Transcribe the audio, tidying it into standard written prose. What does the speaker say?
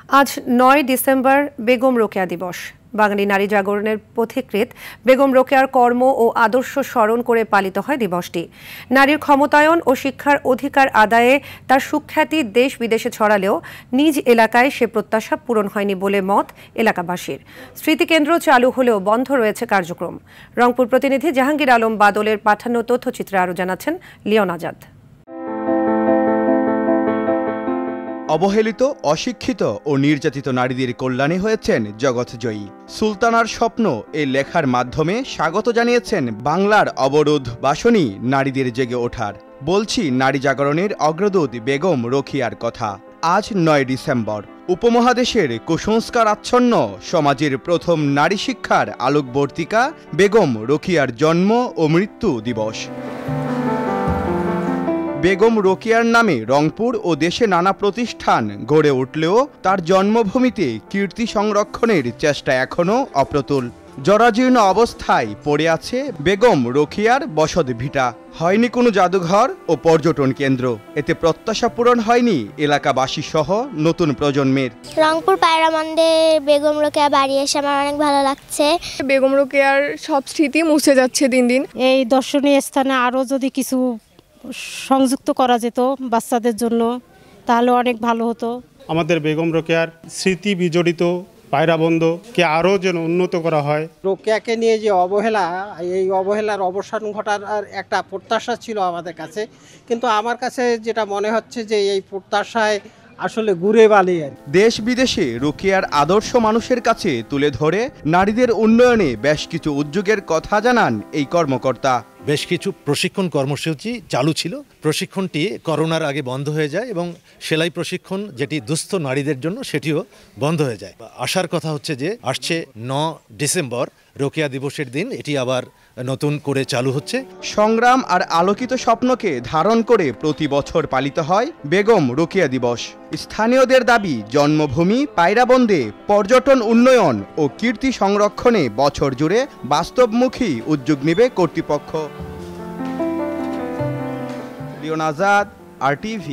আজ ৯ ডিসেম্বর বেগম রোকেয়া দিবস। বাঙালি নারী জাগরণের পথিকৃৎ বেগম রোকেয়ার কর্ম ও আদর্শ স্মরণ করে পালিত হয় দিবসটি। নারীর ক্ষমতায়ন ও শিক্ষার অধিকার আদায়ে তার সুখ্যাতি দেশ বিদেশে ছড়ালেও নিজ এলাকায় সে প্রত্যাশা পূরণ হয়নি বলে মত এলাকাবাসীর। স্মৃতিকেন্দ্র চালু হলেও বন্ধ রয়েছে কার্যক্রম। রংপুর প্রতিনিধি জাহাঙ্গীর আলম বাদলের পাঠানো তথ্যচিত্রে আরও জানাচ্ছেন লিওন আজাদ। অবহেলিত, অশিক্ষিত ও নির্যাতিত নারীদের কল্যাণে হয়েছেন জগৎজয়ী। সুলতানার স্বপ্ন এই লেখার মাধ্যমে স্বাগত জানিয়েছেন বাংলার অবরোধ বাসনী নারীদের জেগে ওঠার। বলছি নারী জাগরণের অগ্রদূত বেগম রোকেয়ার কথা। আজ ৯ ডিসেম্বর, উপমহাদেশের কুসংস্কার আচ্ছন্ন সমাজের প্রথম নারী শিক্ষার আলোকবর্তিকা বেগম রোকেয়ার জন্ম ও মৃত্যু দিবস। বেগম রোকেয়ার নামে রংপুর ও দেশে নানা প্রতিষ্ঠান গড়ে উঠলেও তার জন্মভূমিতে কীর্তি সংরক্ষণের চেষ্টা এখনও অপ্রতুল। জরাজীর্ণ অবস্থায় পড়ে আছে বেগম রোকেয়ার বসতভিটা। হয়নি কোনো জাদুঘর ও পর্যটন কেন্দ্র। এতে প্রত্যাশা পূরণ হয়নি এলাকাবাসী সহ নতুন প্রজন্মের। রংপুর পায়রামন্দে বেগম রোকেয়া বাড়ি এসে আমার অনেক ভালো লাগছে। বেগম রোকেয়ার সব স্মৃতি মুছে যাচ্ছে দিন দিন। এই দর্শনীয় স্থানে আরও যদি কিছু সংযুক্ত করা যেত বাচ্চাদের জন্য, তাহলে অনেক ভালো হতো। আমাদের বেগম রোকেয়ার স্মৃতি বিজড়িত পায়রাবন্দকে আরও যেন উন্নত করা হয়। রোকেয়াকে নিয়ে যে অবহেলা, এই অবহেলার অবসান ঘটার একটা প্রত্যাশা ছিল আমাদের কাছে, কিন্তু আমার কাছে যেটা মনে হচ্ছে যে এই প্রত্যাশায় আসলে ঘুরে বালিয়ে। দেশ বিদেশে রোকেয়ার আদর্শ মানুষের কাছে তুলে ধরে নারীদের উন্নয়নে বেশ কিছু উদ্যোগের কথা জানান এই কর্মকর্তা। বেশ কিছু প্রশিক্ষণ কর্মসূচি চালু ছিল। প্রশিক্ষণটি করোনার আগে বন্ধ হয়ে যায় এবং সেলাই প্রশিক্ষণ যেটি দুস্থ নারীদের জন্য সেটিও বন্ধ হয়ে যায়। আসার কথা হচ্ছে যে আসছে ৯ ডিসেম্বর রোকেয়া দিবসের দিন এটি আবার নতুন করে চালু হচ্ছে। সংগ্রাম আর আলোকিত স্বপ্নকে ধারণ করে প্রতি বছর পালিত হয় বেগম রোকেয়া দিবস। স্থানীয়দের দাবি, জন্মভূমি পায়রাবন্দে পর্যটন উন্নয়ন ও কীর্তি সংরক্ষণে বছর জুড়ে বাস্তবমুখী উদ্যোগ নেবে কর্তৃপক্ষ। লিওন আজাদ, RTV।